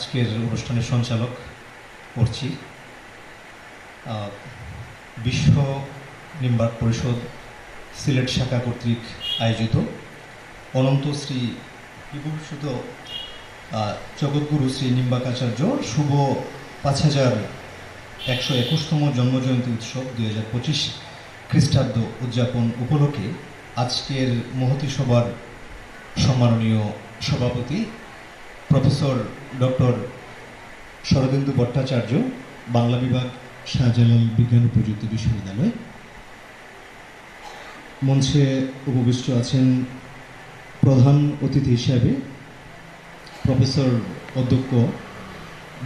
আজকের অনুষ্ঠানের সঞ্চালক করছি। বিশ্ব নিম্বার্ক পরিষদ সিলেট শাখা কর্তৃক আয়োজিত অনন্ত শ্রী বিভূষিত জগৎগুরু শ্রী নিম্বার্কাচার্য শুভ 5121তম জন্মজয়ন্তী উৎসব 2025 খ্রিস্টাব্দ উদযাপন উপলক্ষে আজকের মহতী সভার সম্মাননীয় সভাপতি প্রফেসর ডক্টর শরদিন্দু ভট্টাচার্য, বাংলা বিভাগ, শাহজালাল বিজ্ঞান ও প্রযুক্তি বিশ্ববিদ্যালয়। মঞ্চে উপবিষ্ট আছেন প্রধান অতিথি হিসাবে প্রফেসর অধ্যক্ষ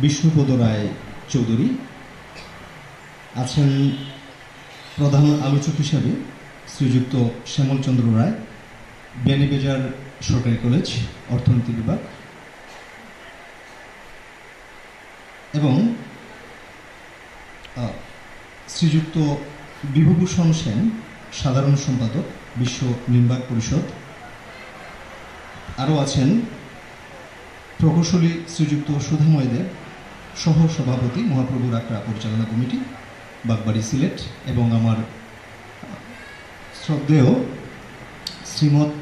বিষ্ণুপদ রায় চৌধুরী, আছেন প্রধান আলোচক হিসাবে শ্রীযুক্ত শ্যামলচন্দ্র রায়, বিয়ানীবাজার সরকারি কলেজ, অর্থনীতি বিভাগ, এবং শ্রীযুক্ত বিভূভূষণ সেন, সাধারণ সম্পাদক, বিশ্ব নিম্বার্ক পরিষদ। আরও আছেন প্রকৌশলী শ্রীযুক্ত সুধাময় দেব, সহ সভাপতি, মহাপ্রভুর আখড়া পরিচালনা কমিটি, বাগবাড়ি, সিলেট, এবং আমার শ্রদ্ধেয় শ্রীমৎ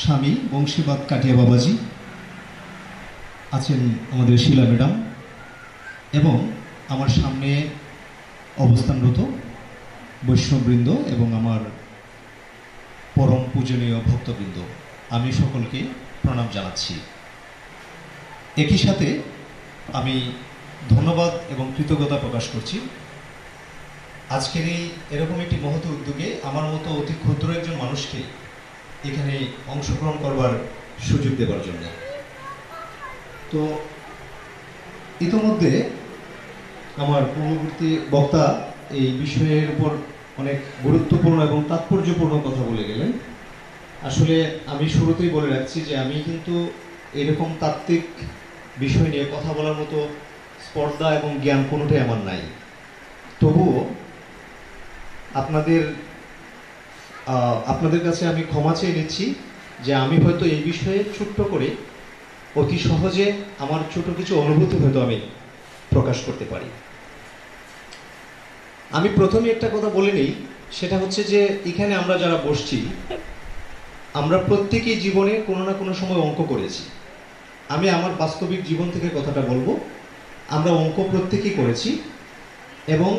স্বামী বংশীবাদ কাটিয়া বাবাজি আছেন, আমাদের শিলা ম্যাডাম, এবং আমার সামনে অবস্থানরত বৈষ্ণববৃন্দ এবং আমার পরম পূজনীয় ভক্তবৃন্দ, আমি সকলকে প্রণাম জানাচ্ছি। একই সাথে আমি ধন্যবাদ এবং কৃতজ্ঞতা প্রকাশ করছি আজকের এরকম একটি মহৎ উদ্যোগে আমার মতো অতি ক্ষুদ্র একজন মানুষকে এখানে অংশগ্রহণ করবার সুযোগ দেওয়ার জন্য। তো ইতোমধ্যে আমার পূর্ববর্তী বক্তা এই বিষয়ের উপর অনেক গুরুত্বপূর্ণ এবং তাৎপর্যপূর্ণ কথা বলে গেলেন। আসলে আমি শুরুতেই বলে রাখছি যে আমি কিন্তু এরকম তাত্ত্বিক বিষয় নিয়ে কথা বলার মতো স্পর্ধা এবং জ্ঞান কোনোটাই আমার নাই। তবুও আপনাদের কাছে আমি ক্ষমা চেয়ে নিচ্ছি যে আমি হয়তো এই বিষয়ে ছোট্ট করে অতি সহজে আমার ছোট কিছু অনুভূতি হয়তো আমি প্রকাশ করতে পারি। আমি প্রথমে একটা কথা বলে নিই, সেটা হচ্ছে যে এখানে আমরা যারা বসছি আমরা প্রত্যেকেই জীবনে কোনো না কোনো সময় অঙ্ক করেছি। আমি আমার বাস্তবিক জীবন থেকে কথাটা বলবো, আমরা অঙ্ক প্রত্যেকেই করেছি, এবং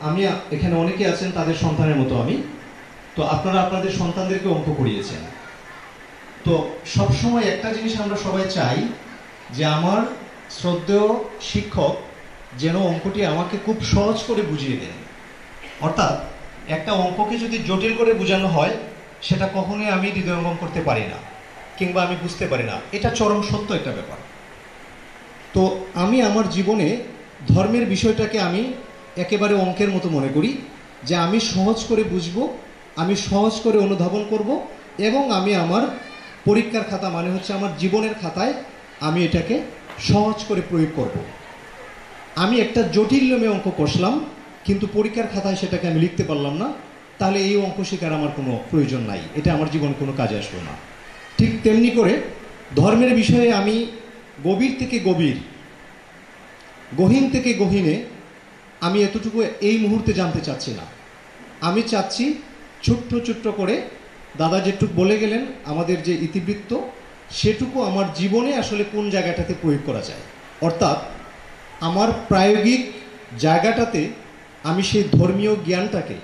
আমি এখানে অনেকে আছেন তাদের সন্তানের মতো আমি, তো আপনারা আপনাদের সন্তানদেরকে অঙ্ক করিয়েছেন। তো সবসময় একটা জিনিস আমরা সবাই চাই যে আমার শ্রদ্ধেয় শিক্ষক যেন অঙ্কটি আমাকে খুব সহজ করে বুঝিয়ে দেন। অর্থাৎ একটা অঙ্ককে যদি জটিল করে বোঝানো হয় সেটা কখনোই আমি হৃদয়ঙ্গম করতে পারি না, কিংবা আমি বুঝতে পারি না। এটা চরম সত্য একটা ব্যাপার। তো আমি আমার জীবনে ধর্মের বিষয়টাকে আমি একেবারে অঙ্কের মতো মনে করি, যে আমি সহজ করে বুঝবো, আমি সহজ করে অনুধাবন করব, এবং আমি আমার পরীক্ষার খাতা, মানে হচ্ছে আমার জীবনের খাতায় আমি এটাকে সহজ করে প্রয়োগ করব। আমি একটা জটিল নিয়মে অঙ্ক কষলাম কিন্তু পরীক্ষার খাতায় সেটাকে আমি লিখতে পারলাম না, তাহলে এই অঙ্ক শেখার আমার কোনো প্রয়োজন নাই, এটা আমার জীবনে কোনো কাজে আসলো না। ঠিক তেমনি করে ধর্মের বিষয়ে আমি গভীর থেকে গভীর, গহীন থেকে গহীনে আমি এতটুকু এই মুহূর্তে জানতে চাচ্ছি না। আমি চাচ্ছি ছোট্ট ছোট্ট করে দাদা যেটুকু বলে গেলেন আমাদের যে ইতিবৃত্ত, সেটুকু আমার জীবনে আসলে কোন জায়গাটাতে প্রয়োগ করা যায়, অর্থাৎ আমার প্রায়োগিক জায়গাটাতে আমি সেই ধর্মীয় জ্ঞানটাকে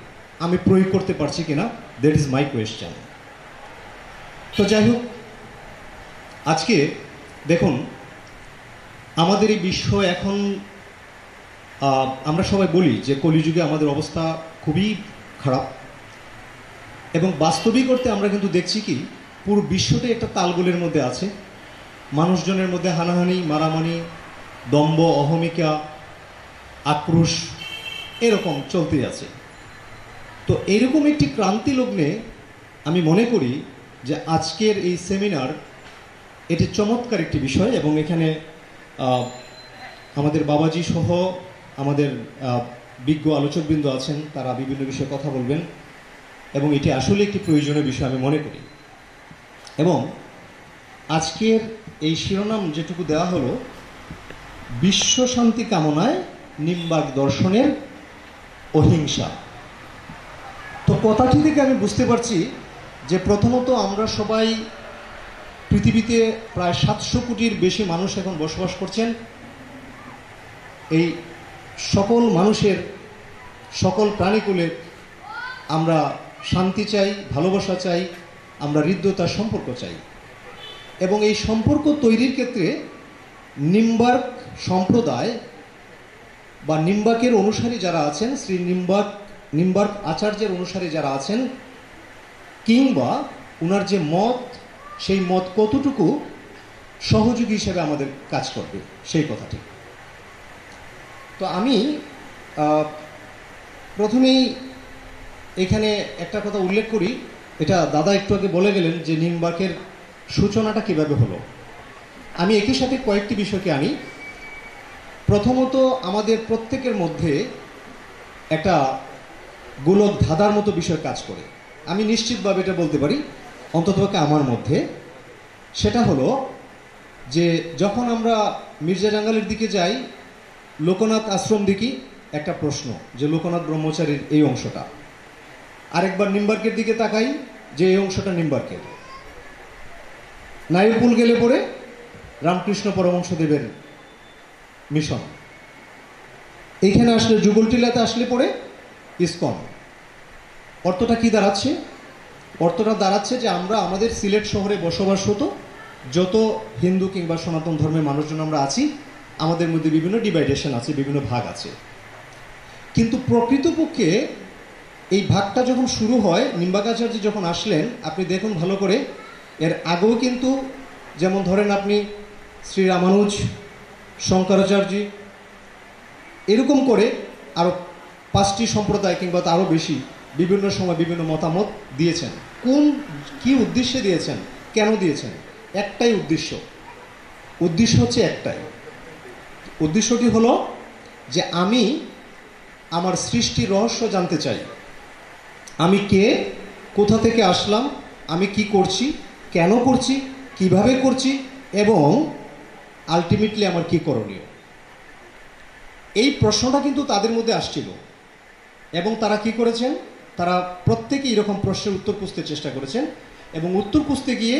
আমি প্রয়োগ করতে পারছি কিনা, দ্যাট ইজ মাই কোয়েশ্চেন। তো যাই হোক, আজকে দেখুন আমাদের এই বিশ্ব এখন, আমরা সবাই বলি যে কলিযুগে আমাদের অবস্থা খুবই খারাপ, এবং বাস্তবিক করতে আমরা কিন্তু দেখছি কি পুরো বিশ্বটাই একটা তালগোলের মধ্যে আছে। মানুষজনের মধ্যে হানাহানি, মারামারি, দম্ভ, অহমিকা, আক্রোশ এরকম চলতেই আছে। তো এইরকম একটি ক্রান্তি লগ্নে আমি মনে করি যে আজকের এই সেমিনার এটি চমৎকার একটি বিষয়, এবং এখানে আমাদের বাবাজি সহ আমাদের বিজ্ঞ আলোচকবৃন্দ আছেন, তারা বিভিন্ন বিষয়ে কথা বলবেন, এবং এটি আসলে একটি প্রয়োজনীয় বিষয় আমি মনে করি। এবং আজকের এই শিরোনাম যেটুকু দেওয়া হলো, বিশ্ব শান্তি কামনায় নিম্বার্ক দর্শনের অহিংসা। তো কথাটি থেকে আমি বুঝতে পারছি যে প্রথমত আমরা সবাই পৃথিবীতে প্রায় 700 কোটির বেশি মানুষ এখন বসবাস করছেন। এই সকল মানুষের, সকল প্রাণীকুলের আমরা শান্তি চাই, ভালোবাসা চাই, আমরা হৃদ্যতার সম্পর্ক চাই। এবং এই সম্পর্ক তৈরির ক্ষেত্রে নিম্বার্ক সম্প্রদায় বা নিম্বার্কের অনুসারী যারা আছেন, শ্রী নিম্বার্ক আচার্যের অনুসারী যারা আছেন, কিংবা ওনার যে মত, সেই মত কতটুকু সহযোগী হিসেবে আমাদের কাজ করবে সেই কথাটি। তো আমি প্রথমেই এখানে একটা কথা উল্লেখ করি, এটা দাদা একটু আগে বলে গেলেন যে নিম্বার্কের সূচনাটা কিভাবে হলো। আমি একই সাথে কয়েকটি বিষয়কে আনি। প্রথমত আমাদের প্রত্যেকের মধ্যে একটা গোলক ধাঁধার মতো বিষয় কাজ করে, আমি নিশ্চিতভাবে এটা বলতে পারি, অন্ততপক্ষে আমার মধ্যে। সেটা হলো যে যখন আমরা মির্জা জাঙ্গালের দিকে যাই, লোকনাথ আশ্রম দেখি, একটা প্রশ্ন যে লোকনাথ ব্রহ্মচারীর এই অংশটা। আরেকবার নিম্বার্কের দিকে তাকাই যে এই অংশটা নিম্বার্কের। নাইরপুল গেলে পরে রামকৃষ্ণ পরমহংসদেবের মিশন। এইখানে আসলে যুগলটিলাতে আসলে পরে ইসকন। অর্থটা কি দাঁড়াচ্ছে? অর্থটা দাঁড়াচ্ছে যে আমরা আমাদের সিলেট শহরে বসবাসরত যত হিন্দু কিংবা সনাতন ধর্মের মানুষজন আমরা আছি, আমাদের মধ্যে বিভিন্ন ডিভাইডেশন আছে, বিভিন্ন ভাগ আছে। কিন্তু প্রকৃতপক্ষে এই ভাগটা যখন শুরু হয়, নিম্বার্কাচার্য যখন আসলেন, আপনি দেখুন ভালো করে, এর আগেও কিন্তু যেমন ধরেন আপনি শ্রী রামানুজ, শঙ্করাচার্য, এরকম করে আরও 5টি সম্প্রদায় কিংবা তারও বেশি বিভিন্ন সময় বিভিন্ন মতামত দিয়েছেন। কি উদ্দেশ্যে দিয়েছেন, কেন দিয়েছেন? একটাই উদ্দেশ্য হচ্ছে একটাই। উদ্দেশ্যটি হলো যে আমি আমার সৃষ্টির রহস্য জানতে চাই। আমি কে, কোথা থেকে আসলাম, আমি কি করছি, কেন করছি, কিভাবে করছি, এবং আলটিমেটলি আমার কি করণীয়। এই প্রশ্নটা কিন্তু তাদের মধ্যে আসছিল এবং তারা কি করেছেন, তারা প্রত্যেকেই এরকম প্রশ্নের উত্তর খুঁজতে চেষ্টা করেছেন এবং উত্তর খুঁজতে গিয়ে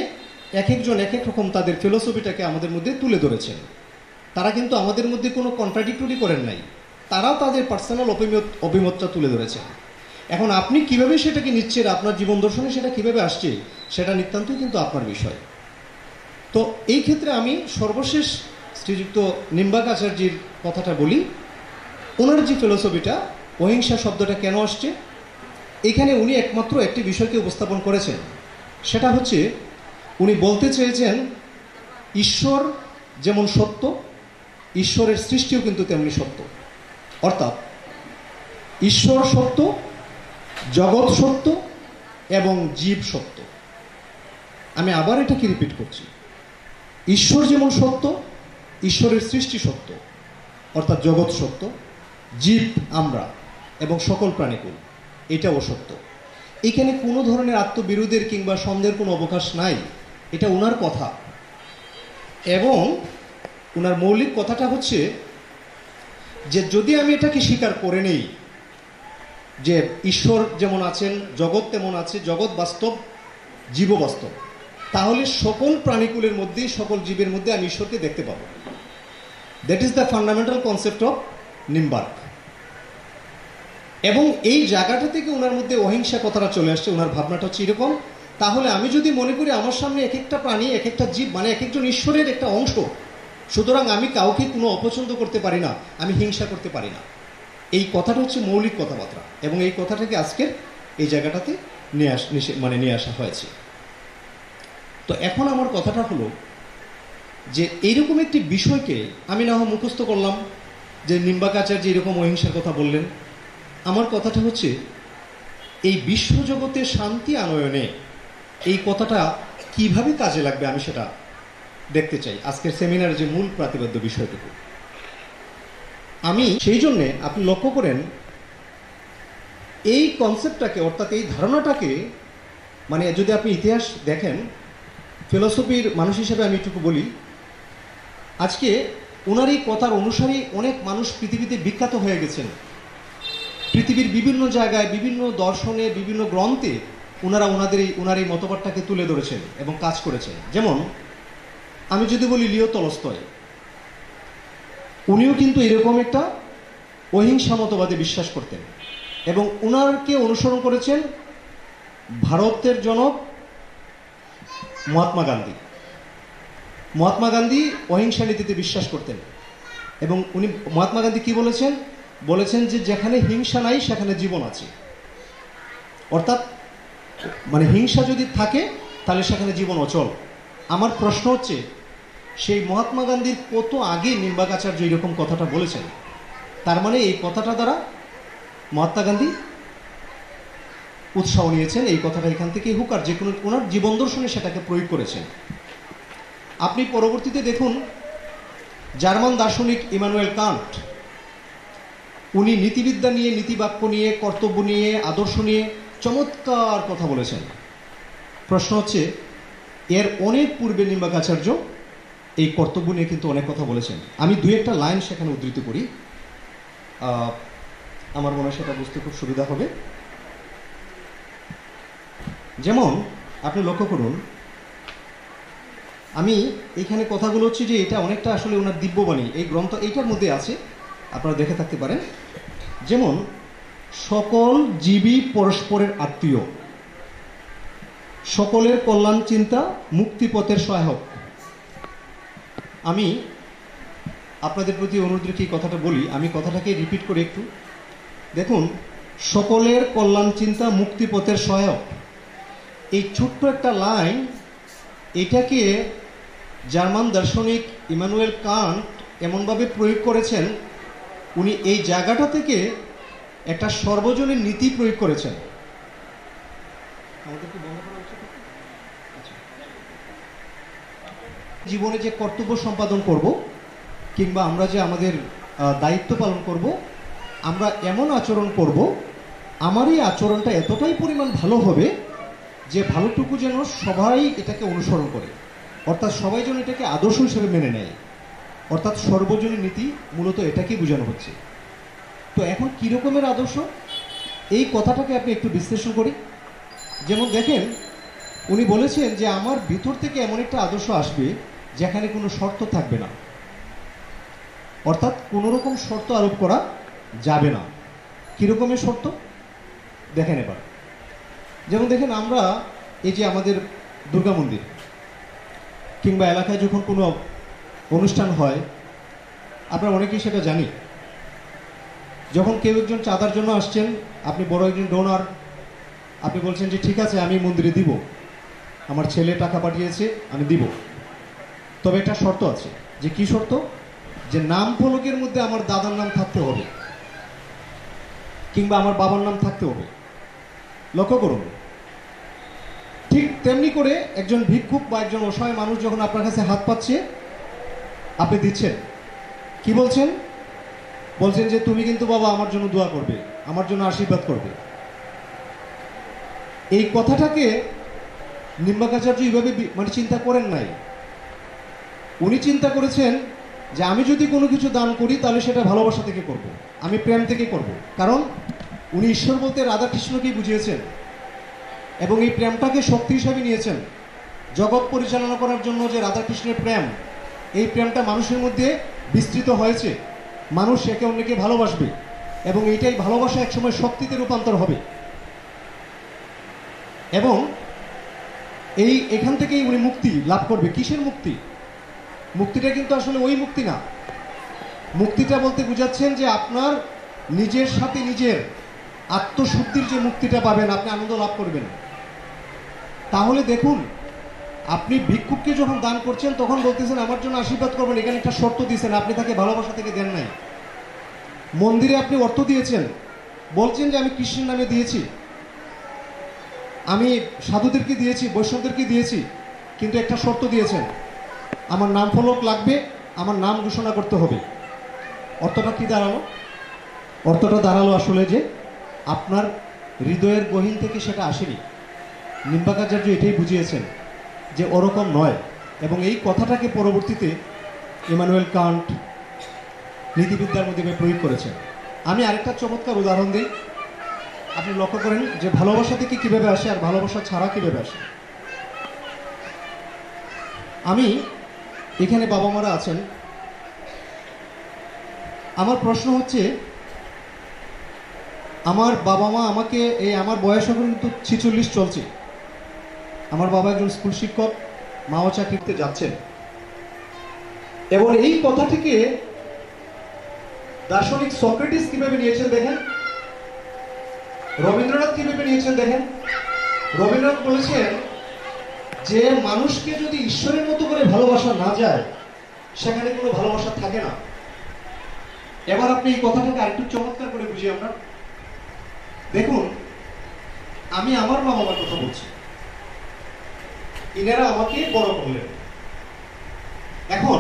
এক একজন এক এক রকম তাদের ফিলোসফিটাকে আমাদের মধ্যে তুলে ধরেছেন। তারা কিন্তু আমাদের মধ্যে কোনো কন্ট্রাডিক্টরি করেন নাই, তারাও তাদের পার্সোনাল অভিমতটা তুলে ধরেছেন। এখন আপনি কিভাবে সেটাকে নিচ্ছেন, আপনার জীবন দর্শনে সেটা কিভাবে আসছে, সেটা নিতান্তই কিন্তু আপনার বিষয়। তো এই ক্ষেত্রে আমি সর্বশেষ শ্রীযুক্ত নিম্বার্ক আচার্যের কথাটা বলি। ওনার যে ফিলোসফিটা, অহিংসা শব্দটা কেন আসছে, এখানে উনি একমাত্র একটি বিষয়কে উপস্থাপন করেছেন। সেটা হচ্ছে উনি বলতে চেয়েছেন ঈশ্বর যেমন সত্য, ঈশ্বরের সৃষ্টিও কিন্তু তেমনি সত্য। অর্থাৎ ঈশ্বর সত্য, জগৎ সত্য এবং জীব সত্য। আমি আবার এটাকে রিপিট করছি, ঈশ্বর যেমন সত্য, ঈশ্বরের সৃষ্টি সত্য, অর্থাৎ জগৎ সত্য, জীব আমরা এবং সকল প্রাণীকুল এটাও সত্য। এখানে কোনো ধরনের আত্মবিরোধের কিংবা সন্দেহের কোনো অবকাশ নাই। এটা ওনার কথা এবং ওনার মৌলিক কথাটা হচ্ছে যে যদি আমি এটাকে স্বীকার করে নেই যে ঈশ্বর যেমন আছেন, জগৎ তেমন আছে, জগৎ বাস্তব, জীব বাস্তব, তাহলে সকল প্রাণীকুলের মধ্যেই, সকল জীবের মধ্যে আমি ঈশ্বরকে দেখতে পাবো। That is the fundamental concept of Nimbarka. এবং এই জায়গাটা থেকে ওনার মধ্যে অহিংসা কথাটা চলে আসছে। ওনার ভাবনাটা হচ্ছে এরকম, তাহলে আমি যদি মনে করি আমার সামনে এক একটা প্রাণী, এক একটা জীব মানে এক একজন ঈশ্বরের একটা অংশ, সুতরাং আমি কাউকে কোনো অপছন্দ করতে পারি না, আমি হিংসা করতে পারি না। এই কথাটা হচ্ছে মৌলিক কথাবার্তা এবং এই কথাটাকে আজকের এই জায়গাটাতে নিয়ে আসা হয়েছে। তো এখন আমার কথাটা হলো যে এইরকম একটি বিষয়কে আমি না হয় মুখস্থ করলাম যে নিম্বার্ক আচার্য এরকম অহিংসার কথা বললেন। আমার কথাটা হচ্ছে এই বিশ্বজগতের শান্তি আনয়নে এই কথাটা কিভাবে কাজে লাগবে আমি সেটা দেখতে চাই আজকের সেমিনারের যে মূল প্রতিপাদ্য বিষয়টুকু। আমি সেই জন্যে আপনি লক্ষ্য করেন এই কনসেপ্টটাকে, অর্থাৎ এই ধারণাটাকে, মানে যদি আপনি ইতিহাস দেখেন, ফিলোসফির মানুষ হিসেবে আমি একটু বলি, আজকে ওনার এই কথার অনুসারী অনেক মানুষ পৃথিবীতে বিখ্যাত হয়ে গেছেন। পৃথিবীর বিভিন্ন জায়গায়, বিভিন্ন দর্শনে, বিভিন্ন গ্রন্থে ওনার এই মতবাদটাকে তুলে ধরেছেন এবং কাজ করেছেন। যেমন আমি যদি বলি লিও তলস্তয়, উনিও কিন্তু এরকম একটা অহিংসা মতবাদে বিশ্বাস করতেন এবং ওনারকে অনুসরণ করেছেন ভারতের জনক মহাত্মা গান্ধী। মহাত্মা গান্ধী অহিংসা নীতিতে বিশ্বাস করতেন এবং মহাত্মা গান্ধী কি বলেছেন যে যেখানে হিংসা নাই সেখানে জীবন আছে। অর্থাৎ মানে হিংসা যদি থাকে তাহলে সেখানে জীবন অচল। আমার প্রশ্ন হচ্ছে, সেই মহাত্মা গান্ধীর কত আগে নিম্বাকাচার্য এরকম কথাটা বলেছেন, তার মানে এই কথাটা দ্বারা মহাত্মা গান্ধী উৎসাহ নিয়েছেন, এই কথাটা এখান থেকে হুক আর যে কোনো ওনার জীবন দর্শনে সেটাকে প্রয়োগ করেছেন। আপনি পরবর্তীতে দেখুন জার্মান দার্শনিক ইমানুয়েল কান্ট, উনি নীতিবিদ্যা নিয়ে, নীতিবাক্য নিয়ে, কর্তব্য নিয়ে, আদর্শ নিয়ে চমৎকার কথা বলেছেন। প্রশ্ন হচ্ছে, এর অনেক পূর্বে নিম্বাকাচার্য এই কর্তব্য নিয়ে কিন্তু অনেক কথা বলেছেন। আমি দুই একটা লাইন সেখানে উদ্ধৃত করি, আমার মনে হয় সেটা বুঝতে খুব সুবিধা হবে। যেমন আপনি লক্ষ্য করুন, আমি এখানে কথাগুলো হচ্ছে যে এটা অনেকটা আসলে ওনার দিব্যবাণী, এই গ্রন্থ এইটার মধ্যে আছে, আপনারা দেখে থাকতে পারেন। যেমন সকল জীবী পরস্পরের আত্মীয়, সকলের কল্যাণ চিন্তা মুক্তিপথের সহায়ক। আমি আপনাদের প্রতি অনুরোধ রেখে এই কথাটা বলি, আমি কথাটাকে রিপিট করে একটু দেখুন। সকলের কল্যাণ চিন্তা মুক্তিপথের সহায়ক, এই ছোট্ট একটা লাইন, এটাকে জার্মান দার্শনিক ইমানুয়েল কান্ট এমনভাবে প্রয়োগ করেছেন, উনি এই জায়গাটা থেকে একটা সর্বজনীন নীতি প্রয়োগ করেছেন। জীবনে যে কর্তব্য সম্পাদন করব কিংবা আমরা যে আমাদের দায়িত্ব পালন করব, আমরা এমন আচরণ করব, আমার এই আচরণটা এতটাই পরিমাণ ভালো হবে যে ভালোটুকু যেন সবাই এটাকে অনুসরণ করে, অর্থাৎ সবাই যেন এটাকে আদর্শ হিসেবে মেনে নেয়। অর্থাৎ সর্বজনীন নীতি মূলত এটাকেই বোঝানো হচ্ছে। তো এখন কী রকমের আদর্শ, এই কথাটাকে আপনি একটু বিশ্লেষণ করি। যেমন দেখেন, উনি বলেছেন যে আমার ভিতর থেকে এমন একটা আদর্শ আসবে যেখানে কোনো শর্ত থাকবে না, অর্থাৎ কোনো রকম শর্ত আরোপ করা যাবে না। কীরকমের শর্ত দেখেন এবার। যেমন দেখেন, আমরা এই যে আমাদের দুর্গা মন্দির কিংবা এলাকায় যখন কোনো অনুষ্ঠান হয়, আপনারা অনেকেই সেটা জানি, যখন কেউ একজন চাঁদার জন্য আসছেন, আপনি বড় একজন ডোনার, আপনি বলছেন যে ঠিক আছে আমি মন্দিরে দিব, আমার ছেলে টাকা পাঠিয়েছে আমি দিব, তবে একটা শর্ত আছে। যে কি শর্ত? যে নাম ফলকের মধ্যে আমার দাদার নাম থাকতে হবে কিংবা আমার বাবার নাম থাকতে হবে। লক্ষ্য করুন, ঠিক তেমনি করে একজন ভিক্ষুক বা একজন অসহায় মানুষ যখন আপনার কাছে হাত পাচ্ছে, আপনি দিচ্ছেন, কি বলছেন? বলছেন যে তুমি কিন্তু বাবা আমার জন্য দোয়া করবে, আমার জন্য আশীর্বাদ করবে। এই কথাটাকে নিম্বাকাচার্য এইভাবে মানে চিন্তা করেন নাই। উনি চিন্তা করেছেন যে আমি যদি কোনো কিছু দান করি তাহলে সেটা ভালোবাসা থেকে করব, আমি প্রেম থেকে করব। কারণ উনি ঈশ্বর বলতে রাধাকৃষ্ণকেই বুঝিয়েছেন এবং এই প্রেমটাকে শক্তি হিসাবে নিয়েছেন। জগৎ পরিচালনা করার জন্য যে রাধাকৃষ্ণের প্রেম, এই প্রেমটা মানুষের মধ্যে বিস্তৃত হয়েছে, মানুষ একে অন্যকে ভালোবাসবে এবং এইটাই ভালোবাসা একসময় শক্তিতে রূপান্তর হবে। এবং এখান থেকেই উনি মুক্তি লাভ করবে। কিসের মুক্তি? মুক্তিটা কিন্তু আসলে ওই মুক্তি না। মুক্তিটা বলতে বুঝাচ্ছেন যে আপনার নিজের সাথে নিজের আত্মশুদ্ধির যে মুক্তিটা পাবেন, আপনি আনন্দ লাভ করবেন। তাহলে দেখুন, আপনি ভিক্ষুককে যখন দান করছেন তখন বলতেছেন আমার জন্য আশীর্বাদ করবেন, এখানে একটা শর্ত দিয়েছেন, আপনি তাকে ভালোবাসা থেকে দেন নাই। মন্দিরে আপনি অর্থ দিয়েছেন, বলছেন যে আমি কৃষ্ণের নামে দিয়েছি, আমি সাধুদেরকে দিয়েছি, বৈষ্ণবদেরকে দিয়েছি, কিন্তু একটা শর্ত দিয়েছেন, আমার নাম ফলক লাগবে, আমার নাম ঘোষণা করতে হবে। অর্থটা কি দাঁড়ালো? অর্থটা দাঁড়ালো আসলে যে আপনার হৃদয়ের গহীন থেকে সেটা আসেনি। নিম্বাকাচার্য এটাই বুঝিয়েছেন যে ওরকম নয়। এবং এই কথাটাকে পরবর্তীতে ইমানুয়েল কান্ট নীতিবিদ্যার মধ্যে প্রয়োগ করেছেন। আমি আরেকটা চমৎকার উদাহরণ দিই। আপনি লক্ষ্য করেন যে ভালোবাসা থেকে কীভাবে আসে আর ভালোবাসা ছাড়া কীভাবে আসে। আমি এখানে বাবা মারা আছেন, আমার প্রশ্ন হচ্ছে, আমার বাবা মা আমাকে, আমার বয়স এখন কিন্তু 46 চলছে। আমার বাবা একজন স্কুল শিক্ষক, মাও চাকরিতে যাচ্ছেন। এবং এই কথাটিকে দার্শনিক সক্রেটিস কিভাবে নিয়েছেন দেখেন, রবীন্দ্রনাথ কিভাবে নিয়েছেন দেখেন। রবীন্দ্রনাথ বলেছেন যে মানুষকে যদি ঈশ্বরের মতো করে ভালোবাসা না যায়, সেখানে কোনো ভালোবাসা থাকে না। এবার আপনি এই কথাটাকে আরেকটু চমৎকার করে বুঝি আমরা। দেখুন, আমি আমার মা বাবার কথা বলছি, ইনারা আমাকে বড় করলেন। এখন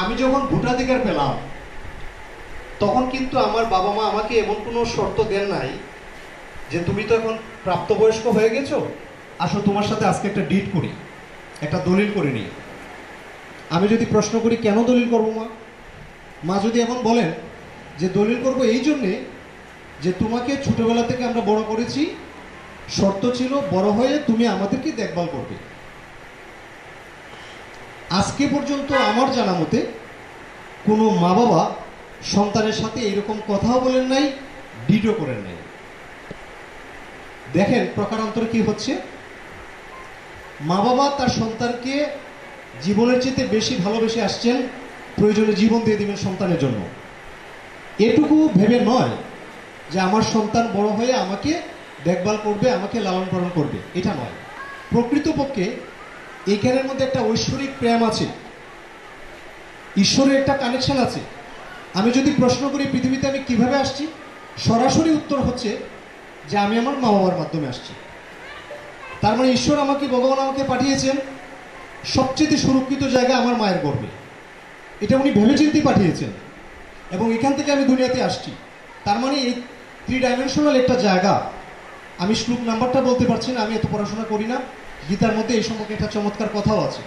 আমি যখন ভোটাধিকার পেলাম, তখন কিন্তু আমার বাবা মা আমাকে এমন কোনো শর্ত দেন নাই যে তুমি তো এখন প্রাপ্তবয়স্ক হয়ে গেছো, আসো তোমার সাথে আজকে একটা ডিট করি, একটা দলিল করে নিই। আমি যদি প্রশ্ন করি কেন দলিল করবো মা, মা যদি এখন বলেন যে দলিল করব এই জন্যে যে তোমাকে ছোটবেলা থেকে আমরা বড় করেছি, শর্ত ছিল বড় হয়ে তুমি আমাদেরকে দেখভাল করবে। আজকে পর্যন্ত আমার জানা মতে কোনো মা বাবা সন্তানের সাথে এরকম কথাও বলেন নাই, ডিটও করেন নাই। দেখেন প্রকারান্তরে কি হচ্ছে, মা বাবা তার সন্তানকে জীবনের চেয়ে বেশি ভালোবেসে আসছেন, প্রয়োজনে জীবন দিয়ে দিবেন সন্তানের জন্য। এটুকু ভেবে নয় যে আমার সন্তান বড় হয়ে আমাকে দেখভাল করবে, আমাকে লালন পালন করবে, এটা নয়। প্রকৃতপক্ষে এইখানের মধ্যে একটা ঐশ্বরিক প্রেম আছে, ঈশ্বরের একটা কানেকশন আছে। আমি যদি প্রশ্ন করি পৃথিবীতে আমি কিভাবে আসছি, সরাসরি উত্তর হচ্ছে যে আমি আমার মা বাবার মাধ্যমে আসছি। তার মানে ঈশ্বর আমাকে, ভগবান আমাকে পাঠিয়েছেন সবচেয়ে সুরক্ষিত জায়গা আমার মায়ের গর্ভে। এটা উনি ভেবেচিন্তে পাঠিয়েছেন এবং এখান থেকে আমি দুনিয়াতে আসছি। তার মানে এই 3 ডাইমেনশনাল একটা জায়গা। আমি শ্লোক নাম্বারটা বলতে পারছি না, আমি এত পড়াশোনা করি না। গীতার মধ্যে এই সম্পর্কে একটা চমৎকার কথাও আছে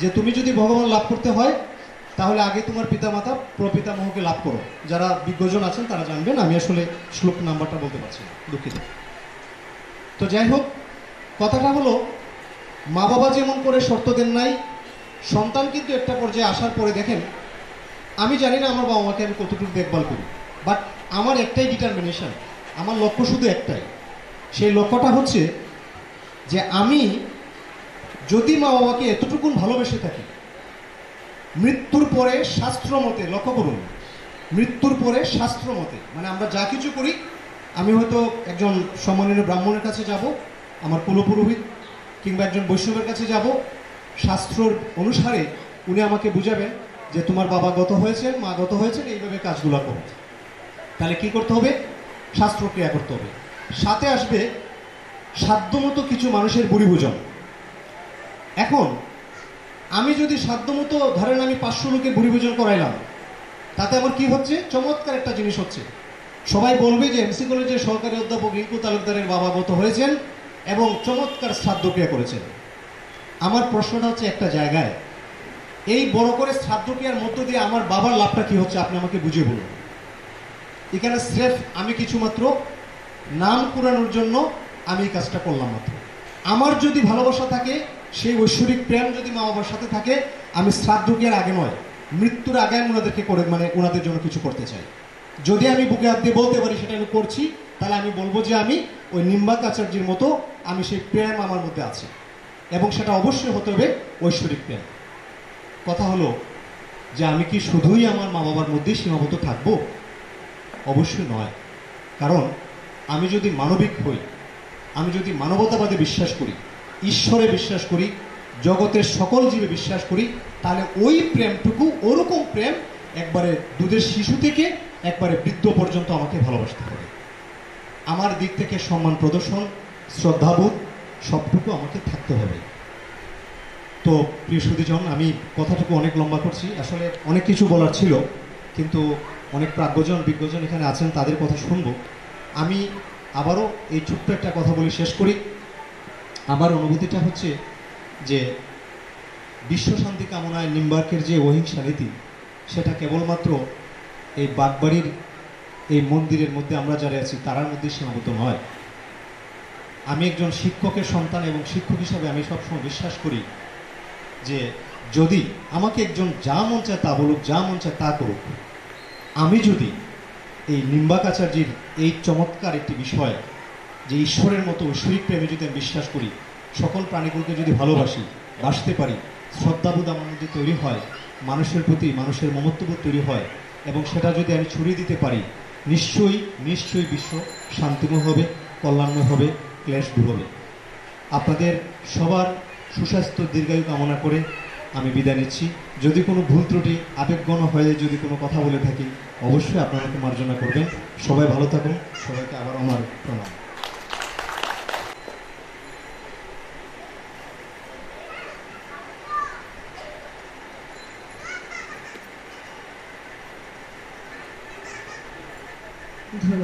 যে তুমি যদি ভগবান লাভ করতে হয় তাহলে আগে তোমার পিতামাতা প্রপিতামহকে লাভ করো। যারা বিজ্ঞজন আছেন তারা জানবেন, আমি আসলে শ্লোক নাম্বারটা বলতে পারছি না, দুঃখিত। তো যাই হোক, কথাটা হলো মা বাবা যেমন করে শর্ত দেন নাই, সন্তান কিন্তু একটা পর্যায়ে আসার পরে দেখেন, আমি জানি না আমার বাবা মাকে আমি কতটুকু দেখভাল করি, বাট আমার একটাই ডিটারমিনেশন, আমার লক্ষ্য শুধু একটাই। সেই লক্ষ্যটা হচ্ছে যে আমি যদি মা বাবাকে এতটুকুন ভালোবেসে থাকি, মৃত্যুর পরে শাস্ত্র মতে, লক্ষ্য করুন, মৃত্যুর পরে শাস্ত্র মতে, মানে আমরা যা কিছু করি, আমি হয়তো একজন সম্মানীয় ব্রাহ্মণের কাছে যাব, আমার কুলপুরোহিত, কিংবা একজন বৈষ্ণবের কাছে যাব, শাস্ত্রর অনুসারে উনি আমাকে বুঝাবেন যে তোমার বাবা গত হয়েছেন, মা গত হয়েছেন, এইভাবে কাজগুলো করো। তাহলে কি করতে হবে? শাস্ত্রক্রিয়া করতে হবে। সাথে আসবে সাধ্যমতো কিছু মানুষের বলিভোজন। এখন আমি যদি সাধ্যমতো ধরেন আমি 500 লোকের বলিভোজন করাইলাম, তাতে আমার কি হচ্ছে? চমৎকার একটা জিনিস হচ্ছে, সবাই বলবে যে এমসি কলেজের সহকারী অধ্যাপক রিঙ্কু তালুকদারের বাবা গত হয়েছেন এবং চমৎকার শ্রাদ্ধক্রিয়া করেছেন। আমার প্রশ্নটা হচ্ছে একটা জায়গায়, এই বড় করে শ্রাদ্ধক্রিয়ার মধ্য দিয়ে আমার বাবার লাভটা কি হচ্ছে আপনি আমাকে বুঝিয়ে বলুন। এখানে স্রেফ আমি কিছু মাত্র নাম কুড়ানোর জন্য আমি এই কাজটা করলাম মাত্র। আমার যদি ভালোবাসা থাকে, সেই ঐশ্বরিক প্রেম যদি মা বাবার সাথে থাকে, আমি শ্রাদ্ধক্রিয়ার আগে নয়, মৃত্যুর আগে আমি ওনাদেরকে করে, মানে ওনাদের জন্য কিছু করতে চাই। যদি আমি বুকে হাত দিয়ে বলতে পারি সেটা আমি করছি, তাহলে আমি বলবো যে আমি ওই নিম্বাক আচার্যের মতো আমি সেই প্রেম আমার মধ্যে আছে, এবং সেটা অবশ্যই হতে হবে ঐশ্বরিক প্রেম। কথা হলো যে আমি কি শুধুই আমার মা বাবার মধ্যেই সীমাবদ্ধ থাকবো? অবশ্যই নয়। কারণ আমি যদি মানবিক হই, আমি যদি মানবতাবাদে বিশ্বাস করি, ঈশ্বরে বিশ্বাস করি, জগতের সকল জীবে বিশ্বাস করি, তাহলে ওই প্রেমটুকু, ওরকম প্রেম একবারে দুধের শিশু থেকে একবারে বৃদ্ধ পর্যন্ত আমাকে ভালোবাসতে হবে। আমার দিক থেকে সম্মান প্রদর্শন, শ্রদ্ধাবোধ সবটুকু আমাকে থাকতে হবে। তো প্রিয় সুধীজন, আমি কথাটুকু অনেক লম্বা করছি, আসলে অনেক কিছু বলার ছিল, কিন্তু অনেক প্রাজ্ঞজন বিজ্ঞজন এখানে আছেন, তাদের কথা শুনবো। আমি আবারও এই ছোট্ট একটা কথা বলে শেষ করি। আমার অনুভূতিটা হচ্ছে যে বিশ্ব শান্তি কামনায় নিম্বার্কের যে অহিংসা নীতি, সেটা কেবলমাত্র এই বাগবাড়ির এই মন্দিরের মধ্যে আমরা যারা আছি তারার মধ্যে সীমাবদ্ধ নয়। আমি একজন শিক্ষকের সন্তান এবং শিক্ষক হিসাবে আমি সবসময় বিশ্বাস করি যে যদি আমাকে একজন যা মন চায় তা বলুক, যা মন চায় তা করুক, আমি যদি এই নিম্বাকাচার্যের এই চমৎকার একটি বিষয় যে ঈশ্বরের মতো ঐশ্বরিক প্রেমে যদি আমি বিশ্বাস করি, সকল প্রাণীগুলোকে যদি ভালোবাসি, বাসতে পারি, শ্রদ্ধাবোধ আমার মধ্যে তৈরি হয়, মানুষের প্রতি মানুষের মমত্ববোধ তৈরি হয়, এবং সেটা যদি আমি ছড়িয়ে দিতে পারি, নিশ্চয়ই নিশ্চয়ই বিশ্ব শান্তিময় হবে, কল্যাণময় হবে, ক্লেশ দূর হবে। আপনাদের সবার সুস্বাস্থ্য দীর্ঘায়ু কামনা করে আমি বিদায় নিচ্ছি। যদি কোনো ভুল ত্রুটি আবেগগণ হয়ে যদি কোনো কথা বলে থাকি, অবশ্যই আপনারা আমাকে মার্জনা করবেন। সবাই ভালো থাকুন। সবাইকে আবার আমার প্রণাম। ধন্যবাদ।